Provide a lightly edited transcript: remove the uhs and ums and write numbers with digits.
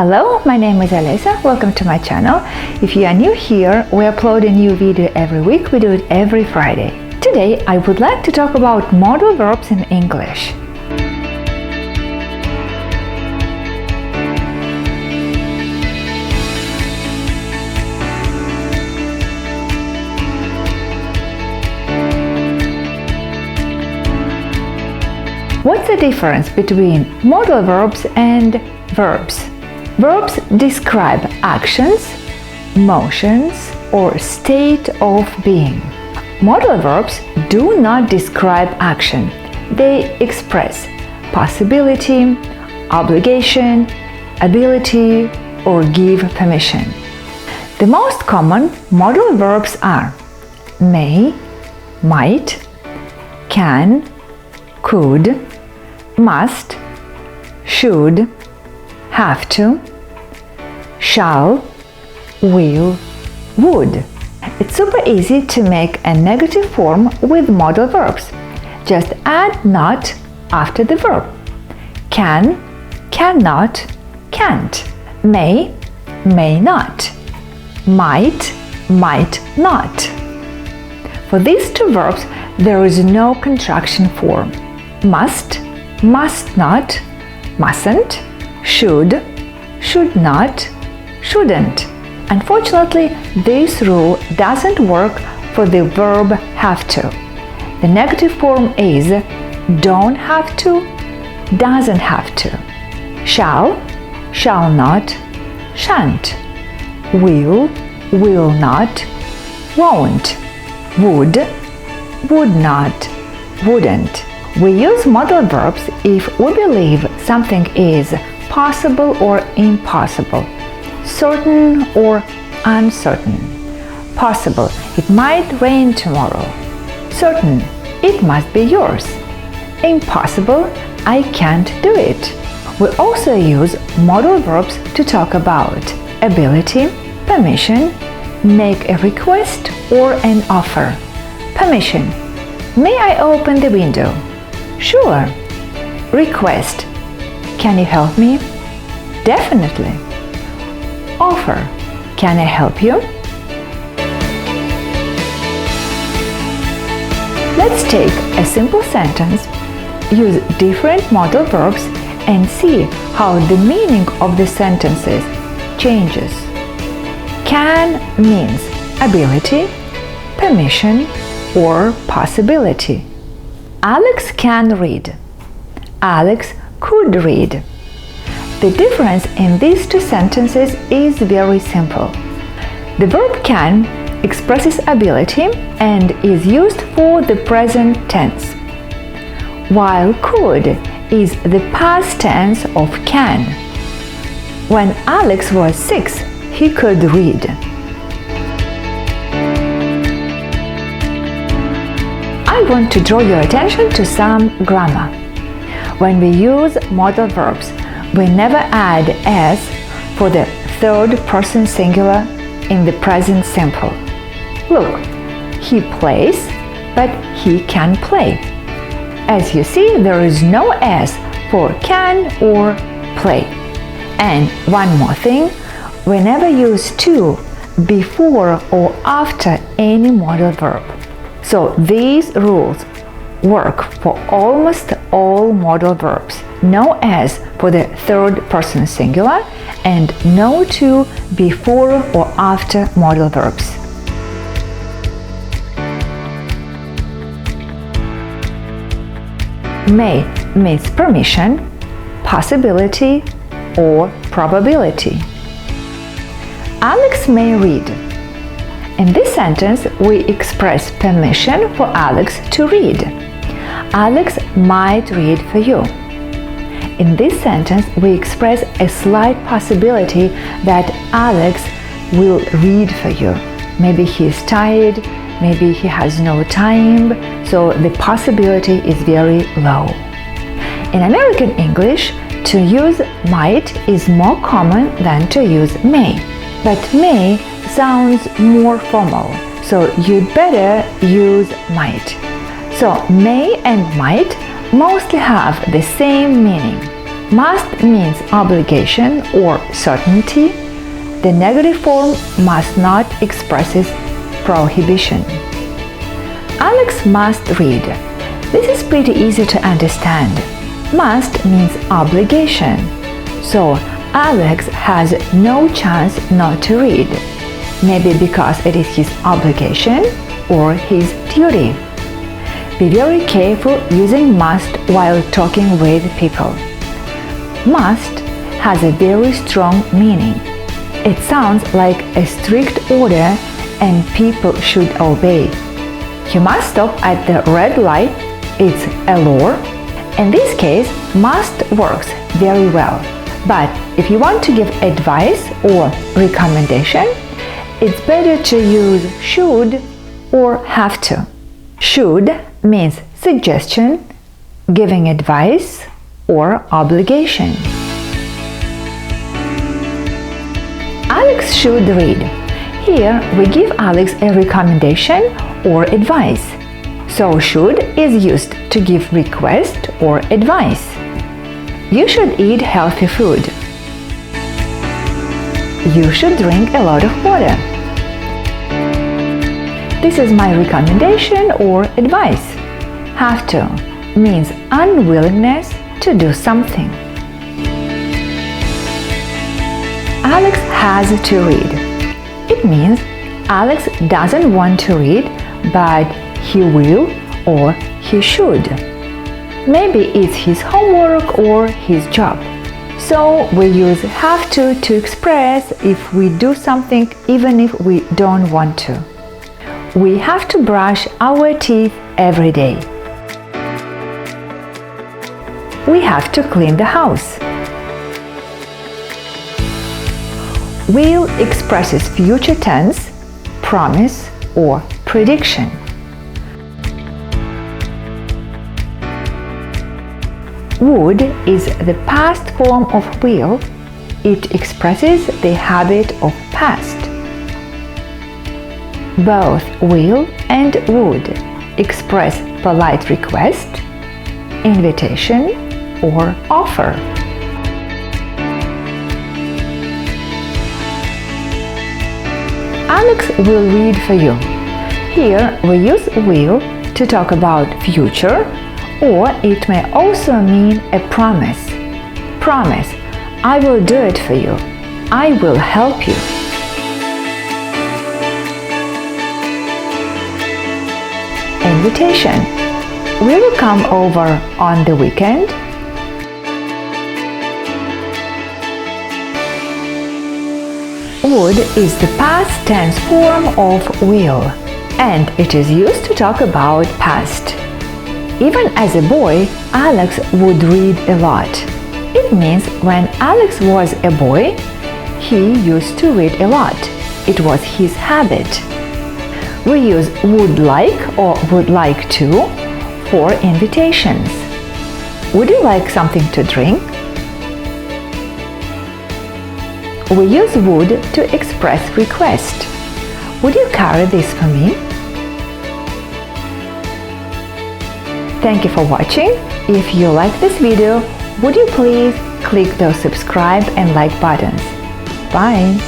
Hello, my name is Alisa. Welcome to my channel. If you are new here, we upload a new video every week. We do it every Friday. Today, I would like to talk about modal verbs in English. What's the difference between modal verbs and verbs? Verbs describe actions, motions, or state of being. Modal verbs do not describe action. They express possibility, obligation, ability, or give permission. The most common modal verbs are may, might, can, could, must, should, have to, shall, will, would. It's super easy to make a negative form with modal verbs. Just add not after the verb. Can, cannot, can't. May, may not. Might, might not. For these two verbs, there is no contraction form. Must, must not, mustn't, should, should not, shouldn't. Unfortunately, this rule doesn't work for the verb have to. The negative form is don't have to, doesn't have to. Shall, shall not, shan't. Will not, won't. Would not, wouldn't. We use modal verbs if we believe something is possible or impossible, certain or uncertain. Possible, it might rain tomorrow. Certain, it must be yours. Impossible, I can't do it. We also use modal verbs to talk about ability, permission, make a request or an offer. Permission, may I open the window? Sure. Request, can you help me? Definitely. Offer, can I help you? Let's take a simple sentence, use different modal verbs, and see how the meaning of the sentences changes. Can means ability, permission, or possibility. Alex can read. Alex could read. The difference in these two sentences is very simple. The verb can expresses ability and is used for the present tense, while could is the past tense of can. When Alex was 6, he could read. I want to draw your attention to some grammar. When we use modal verbs, we never add s for the third person singular in the present simple. Look, he plays, but he can play. As you see, there is no s for can or play. And one more thing, we never use to before or after any modal verb. So these rules work for almost all modal verbs. No s for the third person singular and no to before or after modal verbs. May means permission, possibility, or probability. Alex may read. In this sentence, we express permission for Alex to read. Alex might read for you. In this sentence, we express a slight possibility that Alex will read for you. Maybe he is tired, maybe he has no time, so the possibility is very low. In American English, to use might is more common than to use may. But may sounds more formal, so you'd better use might. So may and might mostly have the same meaning. Must means obligation or certainty. The negative form must not expresses prohibition. Alex must read. This is pretty easy to understand. Must means obligation. So Alex has no chance not to read. Maybe because it is his obligation or his duty. Be very careful using must while talking with people. Must has a very strong meaning. It sounds like a strict order and people should obey. You must stop at the red light. It's a law. In this case, must works very well. But if you want to give advice or recommendation, it's better to use should or have to. Should means suggestion, giving advice, or obligation. Alex should read. Here we give Alex a recommendation or advice. So should is used to give request or advice. You should eat healthy food. You should drink a lot of water. This is my recommendation or advice. Have to means unwillingness to do something. Alex has to read. It means Alex doesn't want to read, but he will or he should. Maybe it's his homework or his job. So we use have to express if we do something even if we don't want to. We have to brush our teeth every day. We have to clean the house. Will expresses future tense, promise, or prediction. Would is the past form of will. It expresses the habit of past. Both will and would express polite request, invitation, or offer. Alex will read for you. Here we use will to talk about future, or it may also mean a promise. Promise, I will do it for you. I will help you. Invitation. Will you come over on the weekend? Would is the past tense form of will, and it is used to talk about past. Even as a boy, Alex would read a lot. It means when Alex was a boy, he used to read a lot. It was his habit. We use would like or would like to for invitations. Would you like something to drink? We use would to express request. Would you carry this for me? Thank you for watching. If you like this video, would you please click the subscribe and like buttons. Bye!